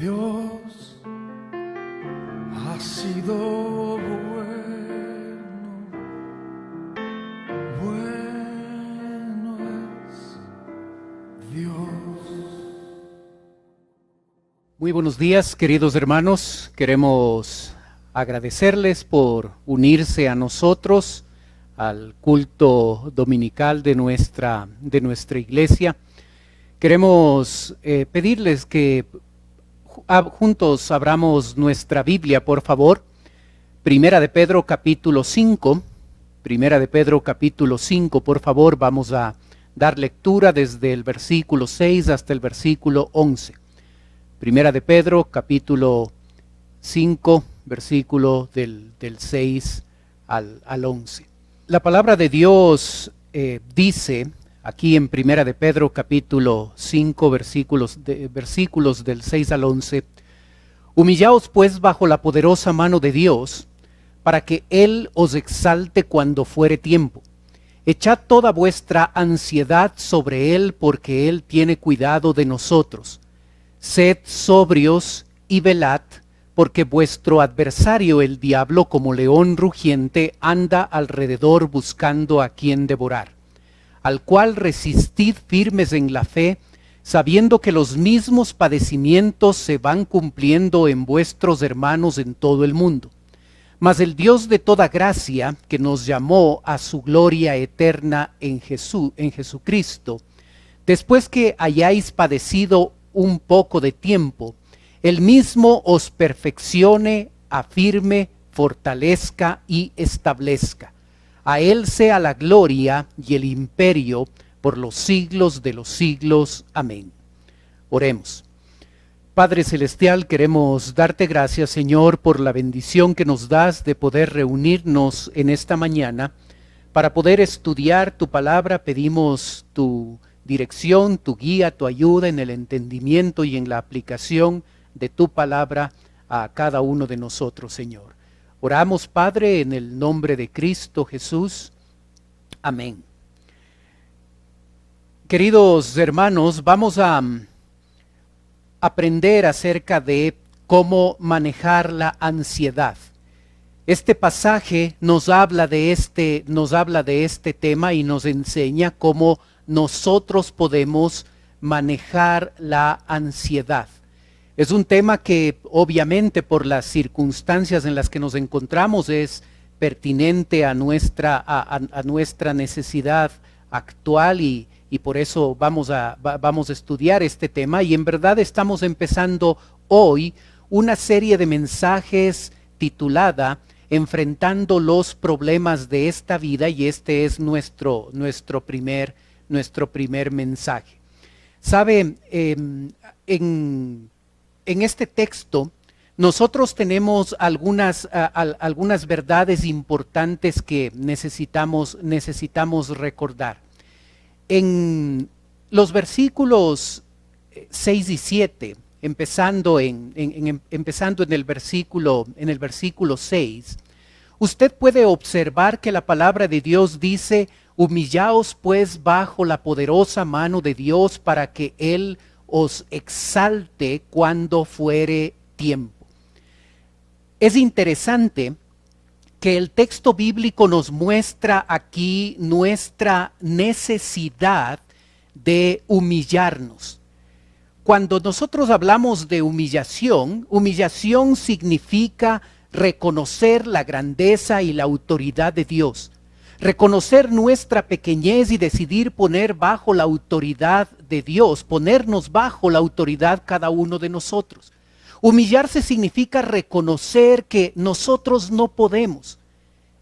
Dios ha sido bueno es Dios. Muy buenos días, queridos hermanos. Queremos agradecerles por unirse a nosotros al culto dominical de nuestra iglesia. Queremos pedirles que juntos abramos nuestra Biblia, por favor. Primera de Pedro capítulo 5, por favor, vamos a dar lectura desde el versículo 6 hasta el versículo 11. Primera de Pedro capítulo 5, versículo del 6 al 11. La palabra de Dios dice aquí en Primera de Pedro capítulo 5 versículos del 6 al 11: Humillaos pues bajo la poderosa mano de Dios, para que Él os exalte cuando fuere tiempo. Echad toda vuestra ansiedad sobre Él, porque Él tiene cuidado de nosotros. Sed sobrios y velad, porque vuestro adversario el diablo, como león rugiente, anda alrededor buscando a quien devorar, al cual resistid firmes en la fe, sabiendo que los mismos padecimientos se van cumpliendo en vuestros hermanos en todo el mundo. Mas el Dios de toda gracia, que nos llamó a su gloria eterna en Jesucristo, después que hayáis padecido un poco de tiempo, Él mismo os perfeccione, afirme, fortalezca y establezca. A Él sea la gloria y el imperio por los siglos de los siglos. Amén. Oremos. Padre Celestial, queremos darte gracias, Señor, por la bendición que nos das de poder reunirnos en esta mañana para poder estudiar tu palabra. Pedimos tu dirección, tu guía, tu ayuda en el entendimiento y en la aplicación de tu palabra a cada uno de nosotros, Señor. Oramos, Padre, en el nombre de Cristo Jesús. Amén. Queridos hermanos, vamos a aprender acerca de cómo manejar la ansiedad. Este pasaje nos habla de este tema y nos enseña cómo nosotros podemos manejar la ansiedad. Es un tema que obviamente por las circunstancias en las que nos encontramos es pertinente a nuestra necesidad actual y por eso vamos a estudiar este tema. Y en verdad estamos empezando hoy una serie de mensajes titulada Enfrentando los problemas de esta vida, y este es nuestro primer mensaje. ¿Sabe? En este texto nosotros tenemos algunas verdades importantes que necesitamos recordar. En los versículos 6 y 7, empezando en el versículo 6, usted puede observar que la palabra de Dios dice: humillaos pues bajo la poderosa mano de Dios, para que Él os exalte cuando fuere tiempo. Es interesante que el texto bíblico nos muestra aquí nuestra necesidad de humillarnos. Cuando nosotros hablamos de humillación significa reconocer la grandeza y la autoridad de Dios. Reconocer nuestra pequeñez y decidir poner bajo la autoridad de Dios, ponernos bajo la autoridad cada uno de nosotros. Humillarse significa reconocer que nosotros no podemos.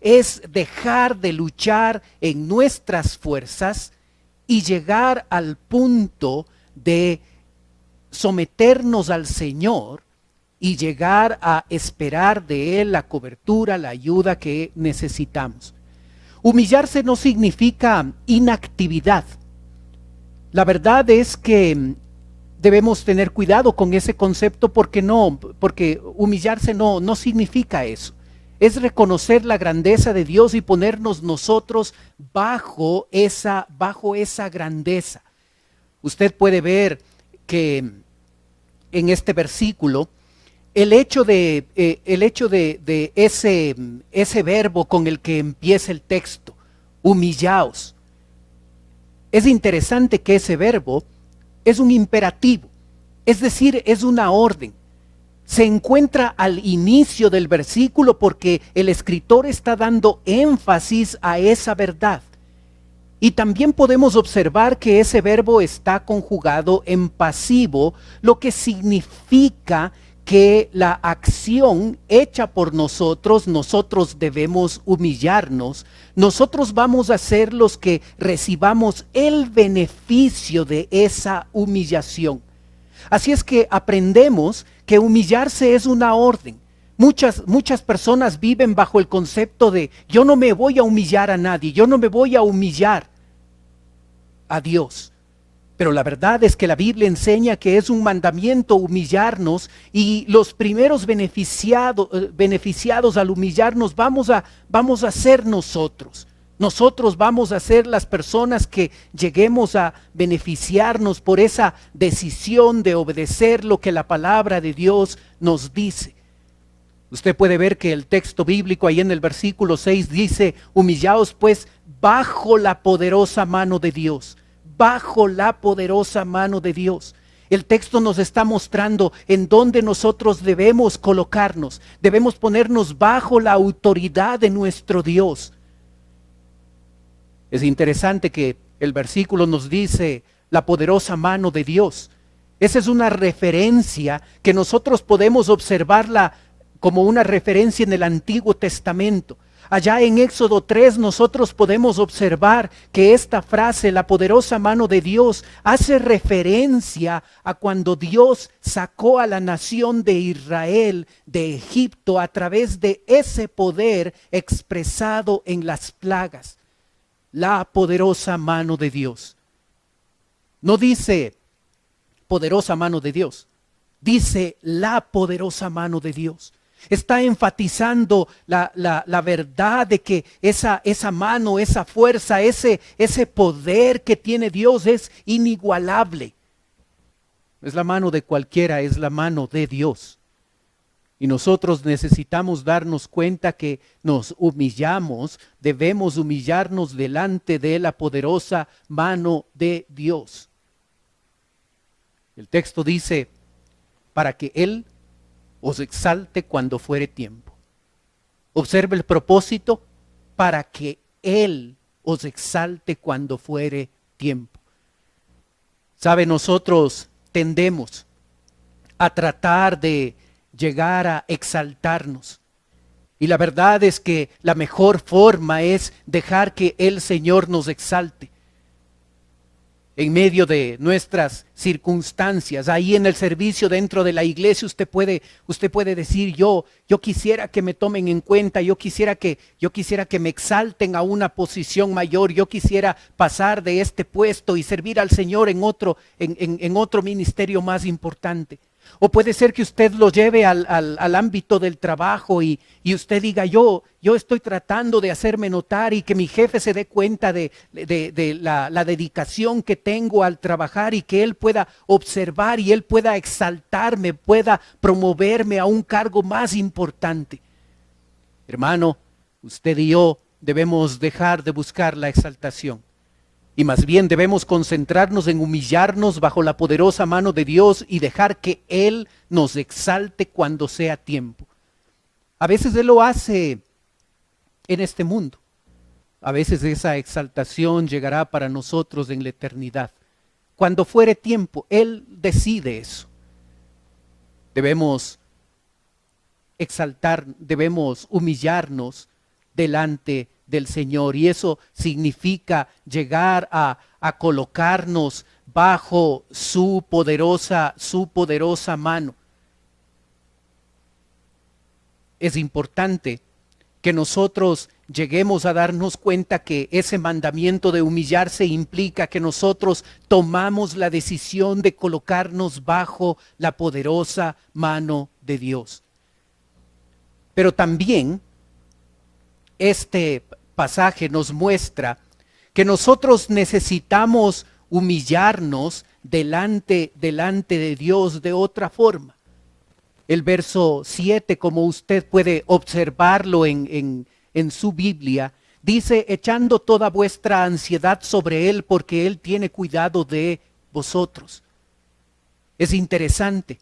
Es dejar de luchar en nuestras fuerzas y llegar al punto de someternos al Señor y llegar a esperar de Él la cobertura, la ayuda que necesitamos. Humillarse no significa inactividad. La verdad es que debemos tener cuidado con ese concepto porque humillarse no significa eso. Es reconocer la grandeza de Dios y ponernos nosotros bajo esa grandeza. Usted puede ver que en este versículo el hecho de ese verbo con el que empieza el texto, humillaos. Es interesante que ese verbo es un imperativo, es decir, es una orden. Se encuentra al inicio del versículo porque el escritor está dando énfasis a esa verdad. Y también podemos observar que ese verbo está conjugado en pasivo, lo que significa que la acción hecha por nosotros debemos humillarnos. Nosotros vamos a ser los que recibamos el beneficio de esa humillación. Así es que aprendemos que humillarse es una orden. Muchas personas viven bajo el concepto de yo no me voy a humillar a nadie, yo no me voy a humillar a Dios. Pero la verdad es que la Biblia enseña que es un mandamiento humillarnos, y los primeros beneficiados al humillarnos vamos a ser nosotros. Nosotros vamos a ser las personas que lleguemos a beneficiarnos por esa decisión de obedecer lo que la palabra de Dios nos dice. Usted puede ver que el texto bíblico ahí en el versículo 6 dice: humillaos pues bajo la poderosa mano de Dios. Bajo la poderosa mano de Dios. El texto nos está mostrando en dónde nosotros debemos colocarnos. Debemos ponernos bajo la autoridad de nuestro Dios. Es interesante que el versículo nos dice la poderosa mano de Dios. Esa es una referencia que nosotros podemos observarla como una referencia en el Antiguo Testamento. Allá en Éxodo 3 nosotros podemos observar que esta frase, la poderosa mano de Dios, hace referencia a cuando Dios sacó a la nación de Israel de Egipto a través de ese poder expresado en las plagas. La poderosa mano de Dios. No dice poderosa mano de Dios, dice la poderosa mano de Dios. Está enfatizando la verdad de que esa mano, esa fuerza, ese poder que tiene Dios es inigualable. No es la mano de cualquiera, es la mano de Dios. Y nosotros necesitamos darnos cuenta que nos humillamos, debemos humillarnos delante de la poderosa mano de Dios. El texto dice, para que Él os exalte cuando fuere tiempo. Observe el propósito: para que Él os exalte cuando fuere tiempo. Sabe, nosotros tendemos a tratar de llegar a exaltarnos. Y la verdad es que la mejor forma es dejar que el Señor nos exalte. En medio de nuestras circunstancias, ahí en el servicio dentro de la iglesia, usted puede decir: yo quisiera que me tomen en cuenta, yo quisiera que me exalten a una posición mayor, yo quisiera pasar de este puesto y servir al Señor en otro ministerio más importante. O puede ser que usted lo lleve al ámbito del trabajo y usted diga: yo estoy tratando de hacerme notar y que mi jefe se dé cuenta de la dedicación que tengo al trabajar, y que él pueda observar y él pueda exaltarme, pueda promoverme a un cargo más importante. Hermano, usted y yo debemos dejar de buscar la exaltación. Y más bien debemos concentrarnos en humillarnos bajo la poderosa mano de Dios y dejar que Él nos exalte cuando sea tiempo. A veces Él lo hace en este mundo. A veces esa exaltación llegará para nosotros en la eternidad. Cuando fuere tiempo, Él decide eso. Debemos exaltar, debemos humillarnos delante del Señor, y eso significa llegar a colocarnos bajo su poderosa mano. Es importante que nosotros lleguemos a darnos cuenta que ese mandamiento de humillarse implica que nosotros tomamos la decisión de colocarnos bajo la poderosa mano de Dios. Pero también este pasaje nos muestra que nosotros necesitamos humillarnos delante de Dios de otra forma. El verso 7, como usted puede observarlo en su Biblia, dice: echando toda vuestra ansiedad sobre Él, porque Él tiene cuidado de vosotros. Es interesante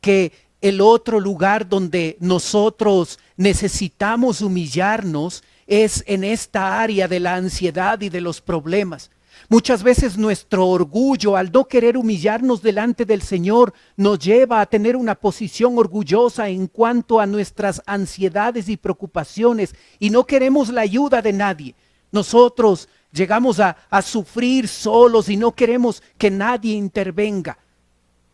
que el otro lugar donde nosotros necesitamos humillarnos es en esta área de la ansiedad y de los problemas. Muchas veces nuestro orgullo, al no querer humillarnos delante del Señor, nos lleva a tener una posición orgullosa en cuanto a nuestras ansiedades y preocupaciones, y no queremos la ayuda de nadie. Nosotros llegamos a sufrir solos y no queremos que nadie intervenga.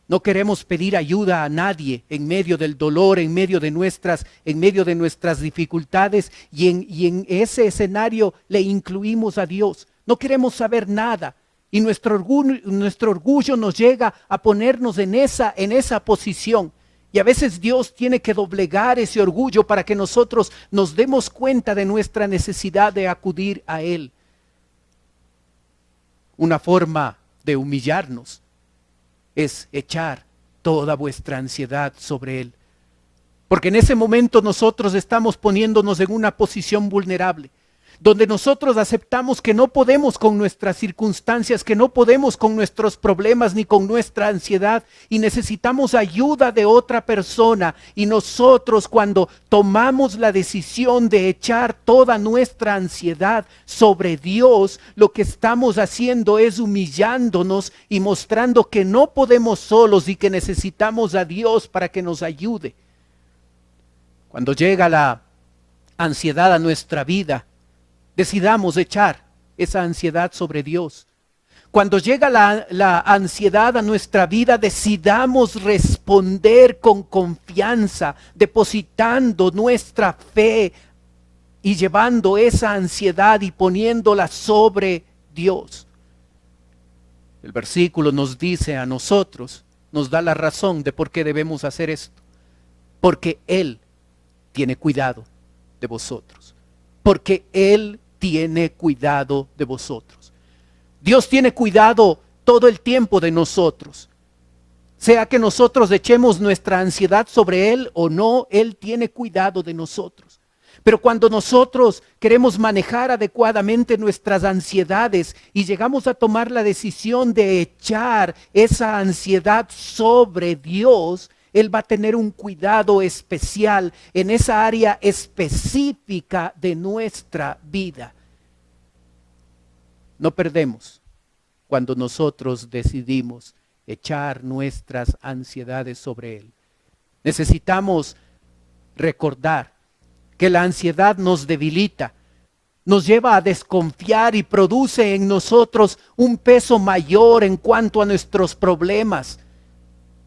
No queremos pedir ayuda a nadie en medio del dolor, en medio de nuestras dificultades, y en ese escenario le incluimos a Dios. No queremos saber nada, y nuestro orgullo nos llega a ponernos en esa posición. Y a veces Dios tiene que doblegar ese orgullo para que nosotros nos demos cuenta de nuestra necesidad de acudir a Él. Una forma de humillarnos es echar toda vuestra ansiedad sobre Él. Porque en ese momento nosotros estamos poniéndonos en una posición vulnerable, donde nosotros aceptamos que no podemos con nuestras circunstancias, que no podemos con nuestros problemas ni con nuestra ansiedad, y necesitamos ayuda de otra persona. Y nosotros, cuando tomamos la decisión de echar toda nuestra ansiedad sobre Dios, lo que estamos haciendo es humillándonos y mostrando que no podemos solos y que necesitamos a Dios para que nos ayude. Cuando llega la ansiedad a nuestra vida, decidamos echar esa ansiedad sobre Dios. Cuando llega la ansiedad a nuestra vida, decidamos responder con confianza, depositando nuestra fe y llevando esa ansiedad y poniéndola sobre Dios. El versículo nos dice a nosotros, nos da la razón de por qué debemos hacer esto. Porque Él tiene cuidado de vosotros. Porque Él tiene cuidado de vosotros. Dios tiene cuidado todo el tiempo de nosotros. Sea que nosotros echemos nuestra ansiedad sobre Él o no, Él tiene cuidado de nosotros. Pero cuando nosotros queremos manejar adecuadamente nuestras ansiedades y llegamos a tomar la decisión de echar esa ansiedad sobre Dios, Él va a tener un cuidado especial en esa área específica de nuestra vida. No perdemos cuando nosotros decidimos echar nuestras ansiedades sobre Él. Necesitamos recordar que la ansiedad nos debilita, nos lleva a desconfiar y produce en nosotros un peso mayor en cuanto a nuestros problemas.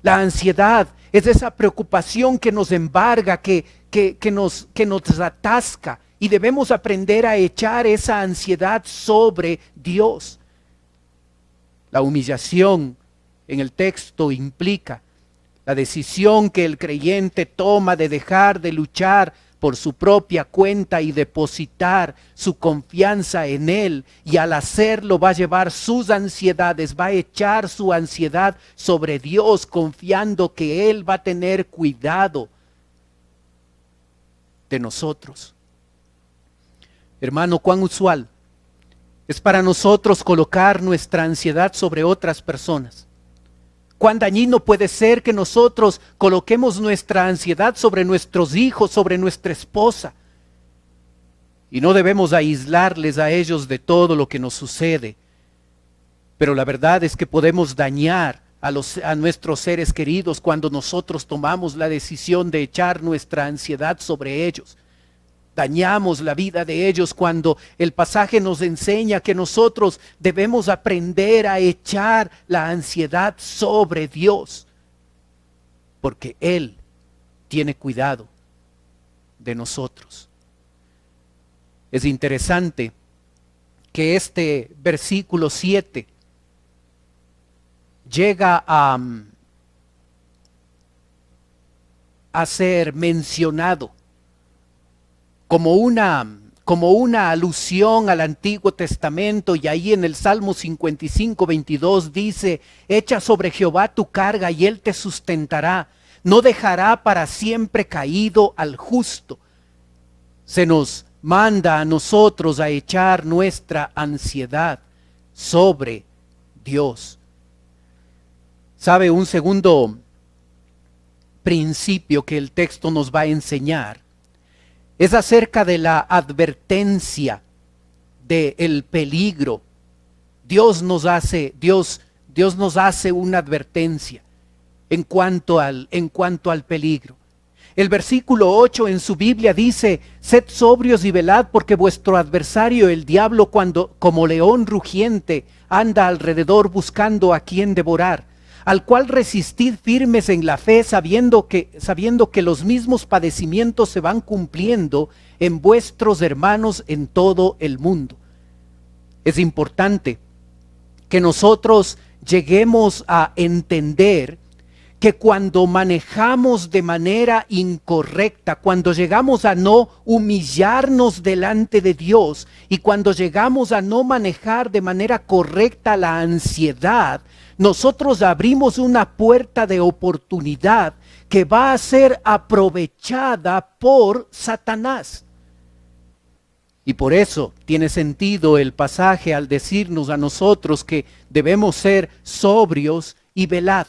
La ansiedad es esa preocupación que nos embarga, que nos atasca, y debemos aprender a echar esa ansiedad sobre Dios. La humillación en el texto implica la decisión que el creyente toma de dejar de luchar por su propia cuenta y depositar su confianza en Él, y al hacerlo va a llevar sus ansiedades, va a echar su ansiedad sobre Dios, confiando que Él va a tener cuidado de nosotros. Hermano, cuán usual es para nosotros colocar nuestra ansiedad sobre otras personas. Cuán dañino puede ser que nosotros coloquemos nuestra ansiedad sobre nuestros hijos, sobre nuestra esposa. Y no debemos aislarles a ellos de todo lo que nos sucede. Pero la verdad es que podemos dañar a nuestros seres queridos cuando nosotros tomamos la decisión de echar nuestra ansiedad sobre ellos. Dañamos la vida de ellos cuando el pasaje nos enseña que nosotros debemos aprender a echar la ansiedad sobre Dios, porque Él tiene cuidado de nosotros. Es interesante que este versículo 7 llega a ser mencionado como como una alusión al Antiguo Testamento, y ahí en el Salmo 55, 22 dice: echa sobre Jehová tu carga y él te sustentará, no dejará para siempre caído al justo. Se nos manda a nosotros a echar nuestra ansiedad sobre Dios. ¿Sabe? Un segundo principio que el texto nos va a enseñar es acerca de la advertencia del peligro. Dios nos hace una advertencia en cuanto al peligro. El versículo 8 en su Biblia dice: sed sobrios y velad, porque vuestro adversario el diablo, cuando como león rugiente anda alrededor buscando a quien devorar, al cual resistid firmes en la fe, sabiendo que los mismos padecimientos se van cumpliendo en vuestros hermanos en todo el mundo. Es importante que nosotros lleguemos a entender que cuando manejamos de manera incorrecta, cuando llegamos a no humillarnos delante de Dios y cuando llegamos a no manejar de manera correcta la ansiedad, nosotros abrimos una puerta de oportunidad que va a ser aprovechada por Satanás. Y por eso tiene sentido el pasaje al decirnos a nosotros que debemos ser sobrios y velad.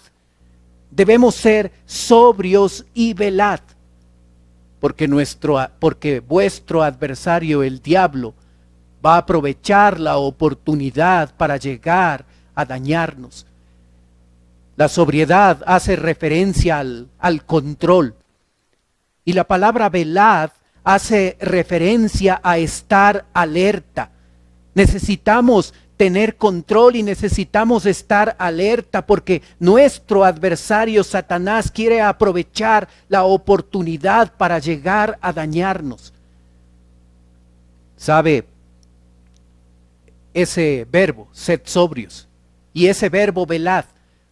Debemos ser sobrios y velad, porque vuestro adversario, el diablo, va a aprovechar la oportunidad para llegar a dañarnos. La sobriedad hace referencia al control, y la palabra velad hace referencia a estar alerta. Necesitamos tener control y necesitamos estar alerta, porque nuestro adversario Satanás quiere aprovechar la oportunidad para llegar a dañarnos. ¿Sabe? Ese verbo, sed sobrios, y ese verbo velad,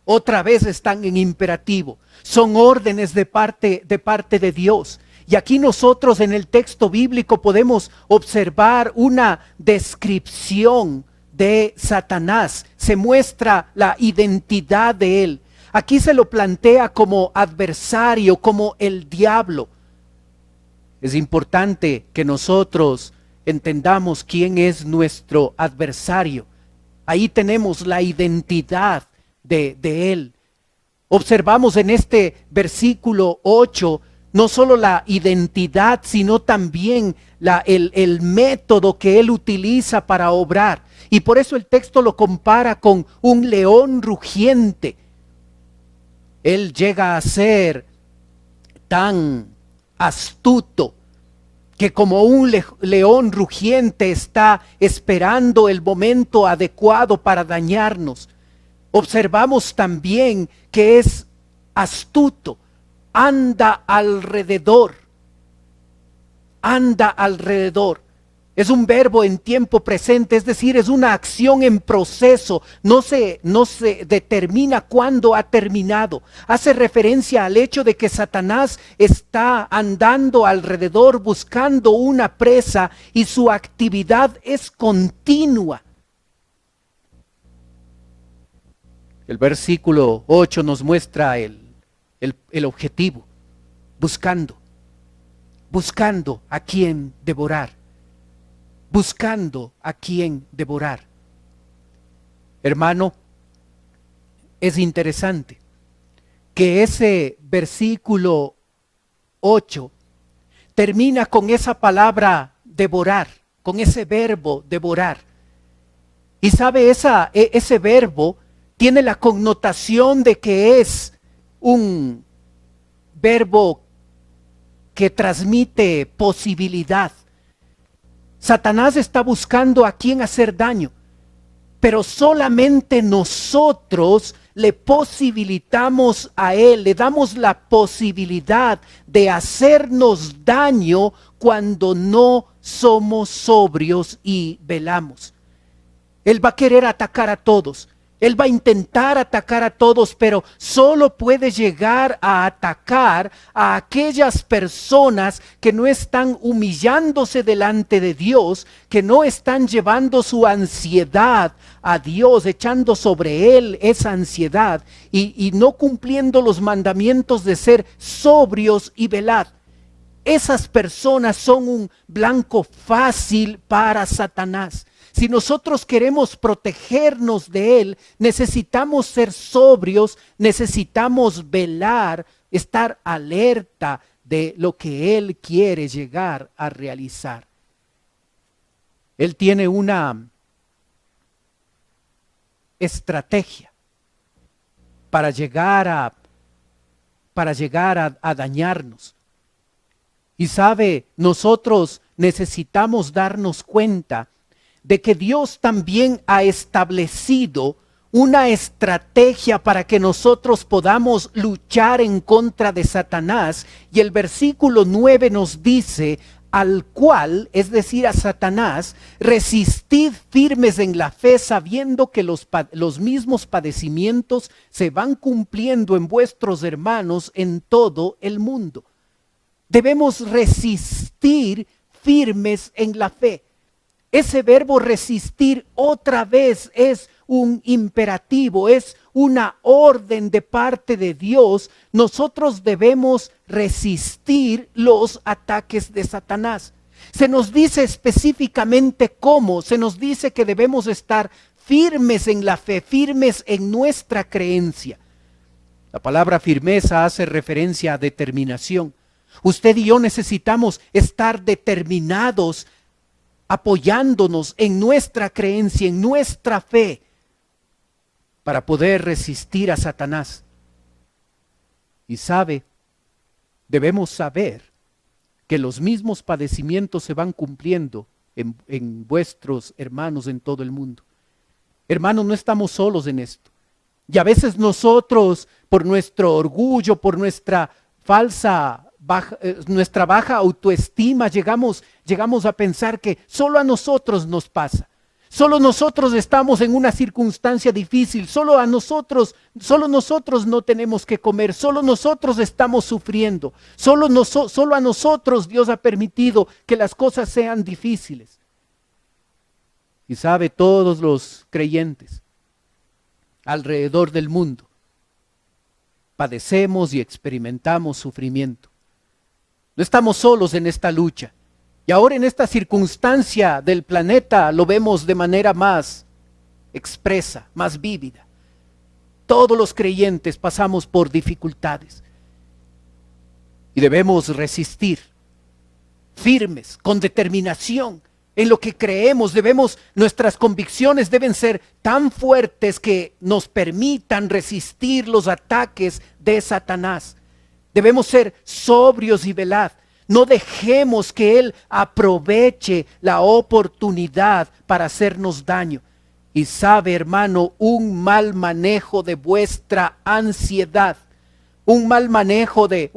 otra vez están en imperativo. Son órdenes de parte de Dios. Y aquí nosotros en el texto bíblico podemos observar una descripción de Satanás. Se muestra la identidad de él. Aquí se lo plantea como adversario, como el diablo. Es importante que nosotros entendamos quién es nuestro adversario. Ahí tenemos la identidad de él. Observamos en este versículo 8 no solo la identidad, sino también el método que él utiliza para obrar. Y por eso el texto lo compara con un león rugiente. Él llega a ser tan astuto que como un león rugiente está esperando el momento adecuado para dañarnos. Observamos también que es astuto, anda alrededor. Es un verbo en tiempo presente, es decir, es una acción en proceso, no se determina cuándo ha terminado. Hace referencia al hecho de que Satanás está andando alrededor buscando una presa y su actividad es continua. El versículo 8 nos muestra el objetivo, buscando a quien devorar. Buscando a quien devorar. Hermano, es interesante que ese versículo 8 termina con esa palabra devorar, con ese verbo devorar. Y sabe, ese verbo tiene la connotación de que es un verbo que transmite posibilidad. Satanás está buscando a quien hacer daño, pero solamente nosotros le posibilitamos a él, le damos la posibilidad de hacernos daño cuando no somos sobrios y velamos. Él va a querer atacar a todos. Él va a intentar atacar a todos, pero solo puede llegar a atacar a aquellas personas que no están humillándose delante de Dios, que no están llevando su ansiedad a Dios, echando sobre Él esa ansiedad y no cumpliendo los mandamientos de ser sobrios y velad. Esas personas son un blanco fácil para Satanás. Si nosotros queremos protegernos de él, necesitamos ser sobrios, necesitamos velar, estar alerta de lo que él quiere llegar a realizar. Él tiene una estrategia para llegar a dañarnos. Y sabe, nosotros necesitamos darnos cuenta de que Dios también ha establecido una estrategia para que nosotros podamos luchar en contra de Satanás. Y el versículo 9 nos dice: al cual, es decir, a Satanás, resistid firmes en la fe, sabiendo que los mismos padecimientos se van cumpliendo en vuestros hermanos en todo el mundo. Debemos resistir firmes en la fe. Ese verbo resistir otra vez es un imperativo, es una orden de parte de Dios. Nosotros debemos resistir los ataques de Satanás. Se nos dice específicamente cómo, se nos dice que debemos estar firmes en la fe, firmes en nuestra creencia. La palabra firmeza hace referencia a determinación. Usted y yo necesitamos estar determinados, apoyándonos en nuestra creencia, en nuestra fe, para poder resistir a Satanás. Y sabe, debemos saber que los mismos padecimientos se van cumpliendo en vuestros hermanos en todo el mundo. Hermanos, no estamos solos en esto. Y a veces nosotros, por nuestro orgullo, por nuestra baja autoestima, llegamos a pensar que solo a nosotros nos pasa. Solo nosotros estamos en una circunstancia difícil, solo a nosotros no tenemos que comer, solo nosotros estamos sufriendo, solo a nosotros Dios ha permitido que las cosas sean difíciles. Y sabe, todos los creyentes alrededor del mundo padecemos y experimentamos sufrimiento. No estamos solos en esta lucha. Y ahora en esta circunstancia del planeta lo vemos de manera más expresa, más vívida. Todos los creyentes pasamos por dificultades. Y debemos resistir, firmes, con determinación, en lo que creemos. Nuestras convicciones deben ser tan fuertes que nos permitan resistir los ataques de Satanás. Debemos ser sobrios y velad. No dejemos que él aproveche la oportunidad para hacernos daño. Y sabe, hermano, un mal manejo de vuestra ansiedad, un mal manejo de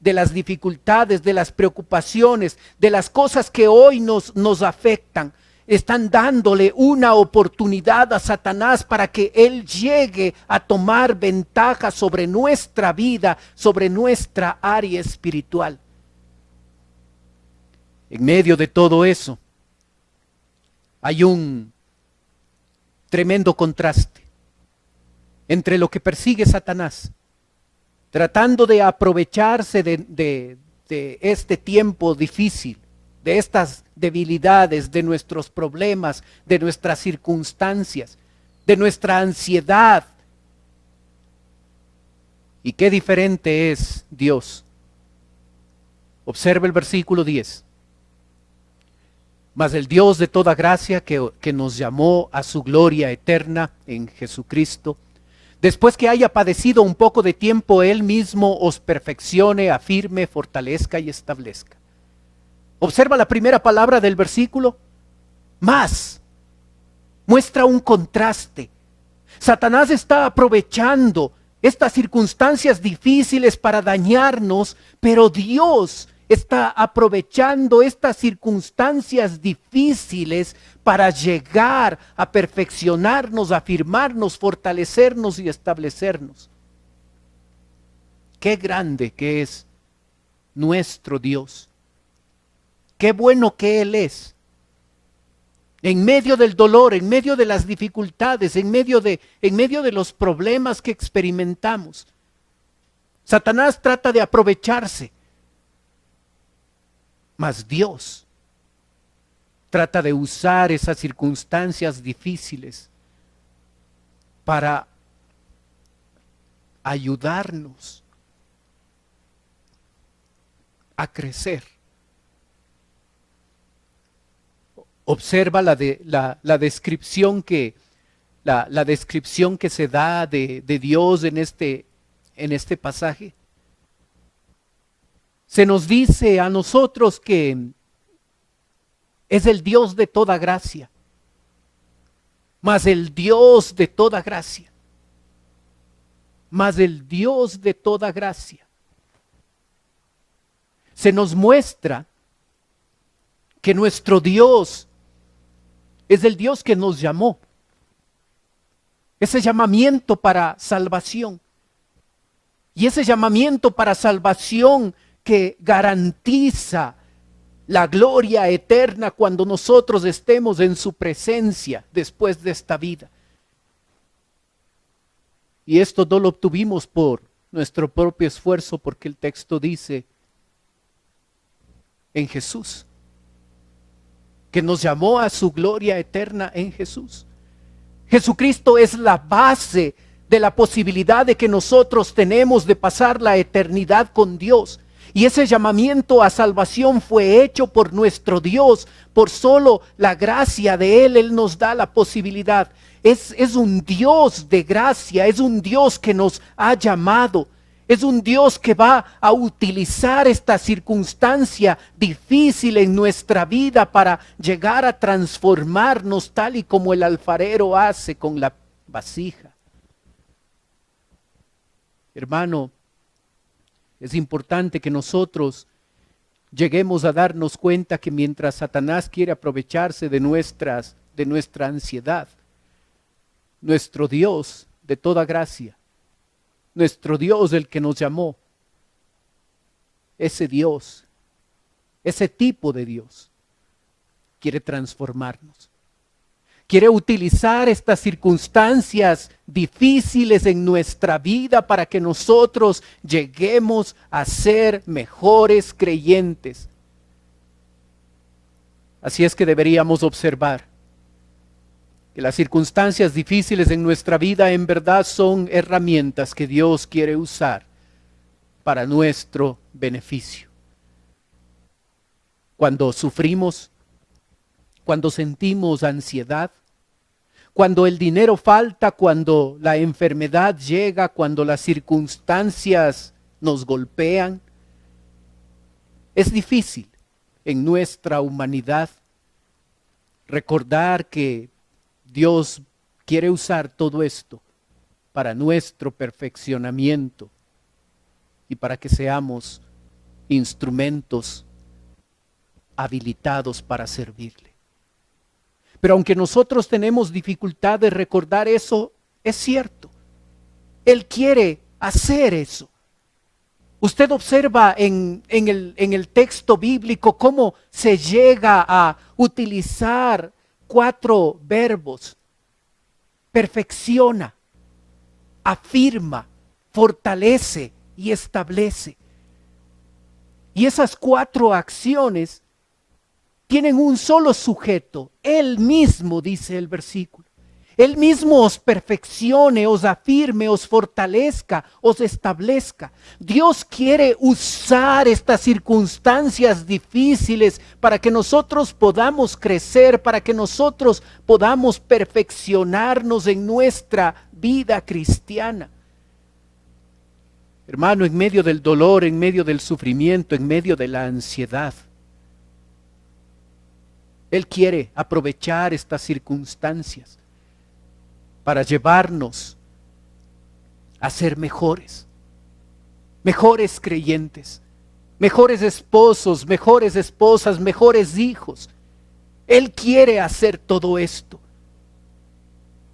las dificultades, de las preocupaciones, de las cosas que hoy nos afectan, están dándole una oportunidad a Satanás para que él llegue a tomar ventaja sobre nuestra vida, sobre nuestra área espiritual. En medio de todo eso, hay un tremendo contraste entre lo que persigue Satanás, tratando de aprovecharse de este tiempo difícil, de estas debilidades, de nuestros problemas, de nuestras circunstancias, de nuestra ansiedad. Y qué diferente es Dios. Observe el versículo 10. Mas el Dios de toda gracia que nos llamó a su gloria eterna en Jesucristo, después que haya padecido un poco de tiempo, Él mismo os perfeccione, afirme, fortalezca y establezca. Observa la primera palabra del versículo, más. Muestra un contraste. Satanás está aprovechando estas circunstancias difíciles para dañarnos, pero Dios está aprovechando estas circunstancias difíciles para llegar a perfeccionarnos, afirmarnos, fortalecernos y establecernos. Qué grande que es nuestro Dios. Qué bueno que Él es. En medio del dolor, en medio de las dificultades, en medio de los problemas que experimentamos, Satanás trata de aprovecharse. Mas Dios trata de usar esas circunstancias difíciles para ayudarnos a crecer. Observa la descripción que se da de Dios en este pasaje. Se nos dice a nosotros que es el Dios de toda gracia, mas el Dios de toda gracia, se nos muestra que nuestro Dios es el Dios que nos llamó. Ese llamamiento para salvación. Y ese llamamiento para salvación que garantiza la gloria eterna cuando nosotros estemos en su presencia después de esta vida. Y esto no lo obtuvimos por nuestro propio esfuerzo, porque el texto dice en Jesús, que nos llamó a su gloria eterna en Jesús. Jesucristo es la base de la posibilidad de que nosotros tenemos de pasar la eternidad con Dios. Y ese llamamiento a salvación fue hecho por nuestro Dios, por solo la gracia de Él nos da la posibilidad. Es un Dios de gracia, es un Dios que nos ha llamado, es un Dios que va a utilizar esta circunstancia difícil en nuestra vida para llegar a transformarnos tal y como el alfarero hace con la vasija. Hermano, es importante que nosotros lleguemos a darnos cuenta que mientras Satanás quiere aprovecharse de nuestra ansiedad, nuestro Dios de toda gracia, nuestro Dios el que nos llamó, ese Dios, ese tipo de Dios, quiere transformarnos. Quiere utilizar estas circunstancias difíciles en nuestra vida para que nosotros lleguemos a ser mejores creyentes. Así es que deberíamos observar que las circunstancias difíciles en nuestra vida en verdad son herramientas que Dios quiere usar para nuestro beneficio. Cuando sufrimos, cuando sentimos ansiedad, cuando el dinero falta, cuando la enfermedad llega, cuando las circunstancias nos golpean, es difícil en nuestra humanidad recordar que Dios quiere usar todo esto para nuestro perfeccionamiento y para que seamos instrumentos habilitados para servirle. Pero aunque nosotros tenemos dificultad de recordar eso, es cierto. Él quiere hacer eso. Usted observa en el texto bíblico cómo se llega a utilizar 4 verbos. Perfecciona, afirma, fortalece y establece. Y esas 4 acciones tienen un solo sujeto, Él mismo, dice el versículo. Él mismo os perfeccione, os afirme, os fortalezca, os establezca. Dios quiere usar estas circunstancias difíciles para que nosotros podamos crecer, para que nosotros podamos perfeccionarnos en nuestra vida cristiana. Hermano, en medio del dolor, en medio del sufrimiento, en medio de la ansiedad, Él quiere aprovechar estas circunstancias para llevarnos a ser mejores creyentes, mejores esposos, mejores esposas, mejores hijos. Él quiere hacer todo esto.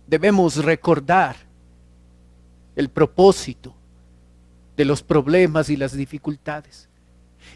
Debemos recordar el propósito de los problemas y las dificultades.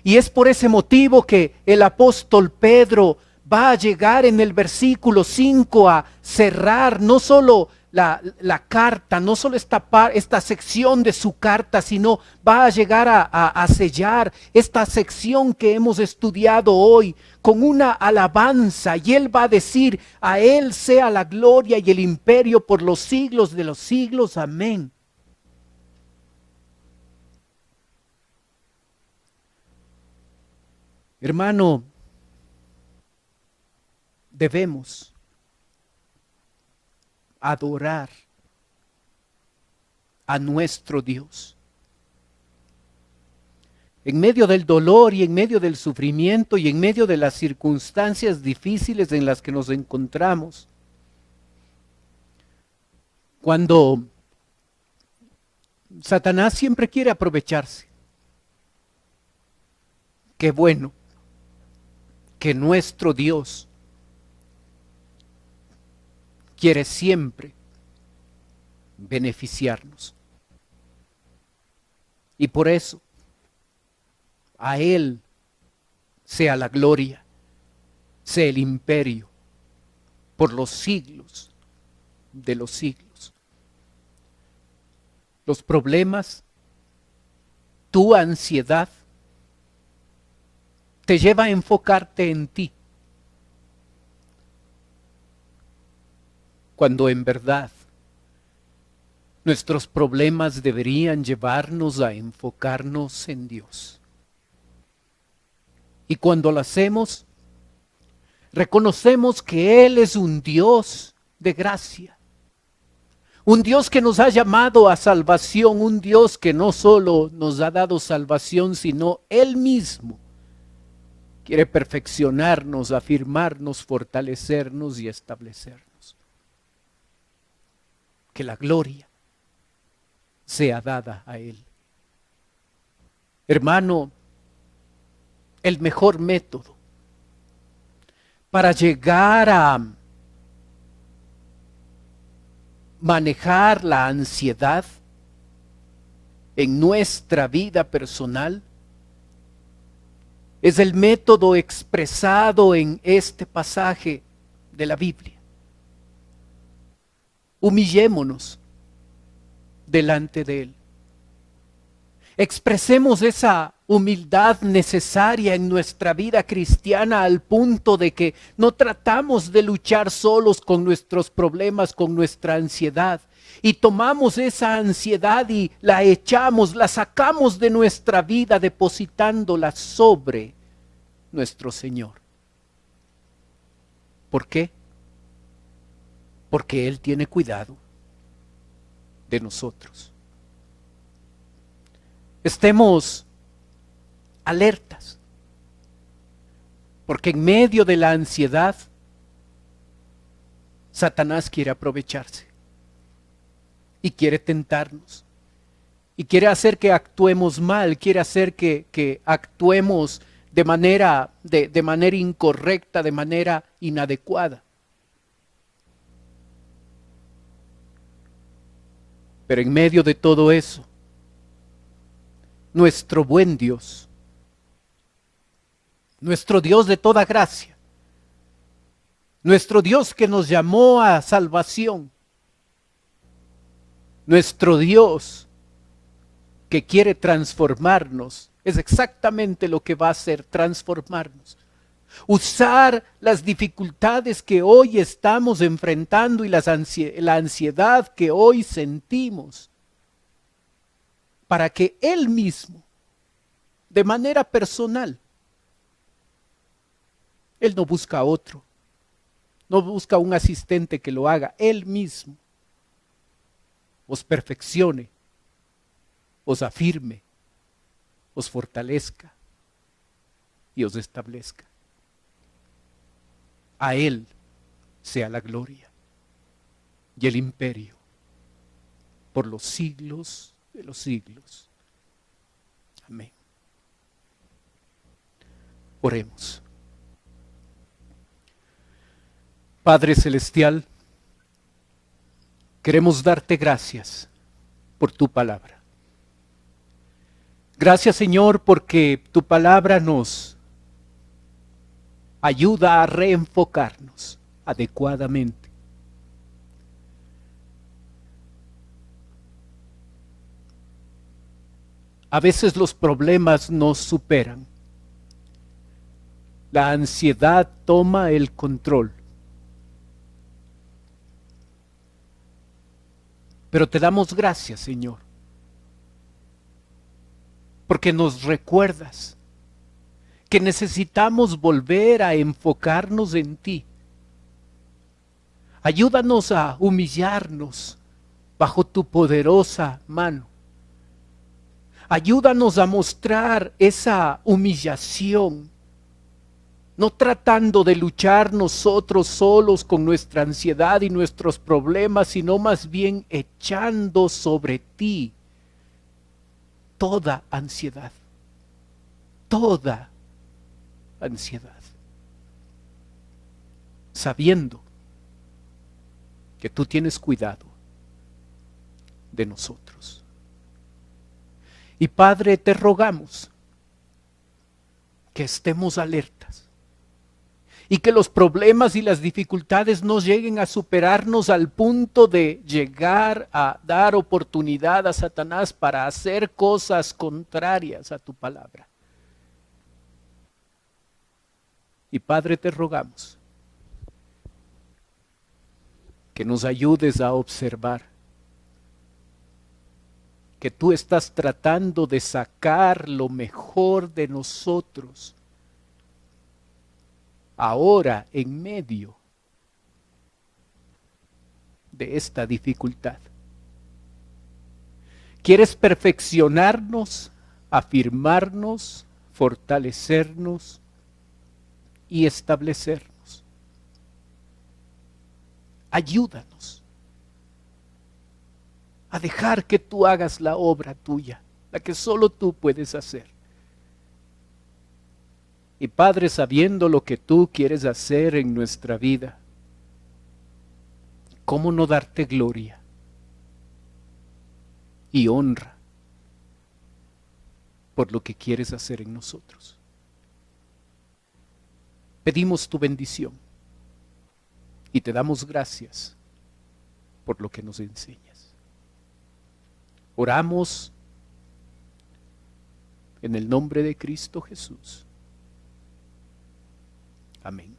Y es por ese motivo que el apóstol Pedro va a llegar en el versículo 5 a cerrar no solo la carta, no solo esta sección de su carta, sino va a llegar a sellar esta sección que hemos estudiado hoy con una alabanza. Y él va a decir: a él sea la gloria y el imperio por los siglos de los siglos. Amén. Hermano, debemos adorar a nuestro Dios. En medio del dolor y en medio del sufrimiento y en medio de las circunstancias difíciles en las que nos encontramos, cuando Satanás siempre quiere aprovecharse, qué bueno que nuestro Dios quiere siempre beneficiarnos. Y por eso, a Él sea la gloria, sea el imperio, por los siglos de los siglos. Los problemas, tu ansiedad, te lleva a enfocarte en ti, cuando en verdad nuestros problemas deberían llevarnos a enfocarnos en Dios. Y cuando lo hacemos, reconocemos que Él es un Dios de gracia, un Dios que nos ha llamado a salvación, un Dios que no solo nos ha dado salvación, sino Él mismo quiere perfeccionarnos, afirmarnos, fortalecernos y establecernos. Que la gloria sea dada a Él. Hermano, el mejor método para llegar a manejar la ansiedad en nuestra vida personal es el método expresado en este pasaje de la Biblia. Humillémonos delante de Él. Expresemos esa humildad necesaria en nuestra vida cristiana al punto de que no tratamos de luchar solos con nuestros problemas, con nuestra ansiedad. Y tomamos esa ansiedad y la echamos, la sacamos de nuestra vida depositándola sobre nuestro Señor. ¿Por qué? Porque Él tiene cuidado de nosotros. Estemos alertas, porque en medio de la ansiedad, Satanás quiere aprovecharse y quiere tentarnos y quiere hacer que actuemos mal, quiere hacer que actuemos de manera incorrecta, de manera inadecuada. Pero en medio de todo eso, nuestro buen Dios, nuestro Dios de toda gracia, nuestro Dios que nos llamó a salvación, nuestro Dios que quiere transformarnos, es exactamente lo que va a hacer, transformarnos. Usar las dificultades que hoy estamos enfrentando y la ansiedad que hoy sentimos para que Él mismo, de manera personal, Él no busca a otro, no busca un asistente que lo haga, Él mismo os perfeccione, os afirme, os fortalezca y os establezca. A Él sea la gloria y el imperio por los siglos de los siglos. Amén. Oremos. Padre Celestial, queremos darte gracias por tu palabra. Gracias, Señor, porque tu palabra nos ayuda a reenfocarnos adecuadamente. A veces los problemas nos superan. La ansiedad toma el control. Pero te damos gracias, Señor, porque nos recuerdas que necesitamos volver a enfocarnos en ti. Ayúdanos a humillarnos bajo tu poderosa mano. Ayúdanos a mostrar esa humillación, no tratando de luchar nosotros solos con nuestra ansiedad y nuestros problemas, sino más bien echando sobre ti toda ansiedad, sabiendo que tú tienes cuidado de nosotros. Y Padre, te rogamos que estemos alertas y que los problemas y las dificultades no lleguen a superarnos al punto de llegar a dar oportunidad a Satanás para hacer cosas contrarias a tu palabra. Y Padre, te rogamos que nos ayudes a observar que tú estás tratando de sacar lo mejor de nosotros ahora en medio de esta dificultad. Quieres perfeccionarnos, afirmarnos, fortalecernos y establecernos. Ayúdanos a dejar que tú hagas la obra tuya, la que solo tú puedes hacer. Y Padre, sabiendo lo que tú quieres hacer en nuestra vida, ¿cómo no darte gloria y honra por lo que quieres hacer en nosotros? Pedimos tu bendición y te damos gracias por lo que nos enseñas. Oramos en el nombre de Cristo Jesús. Amén.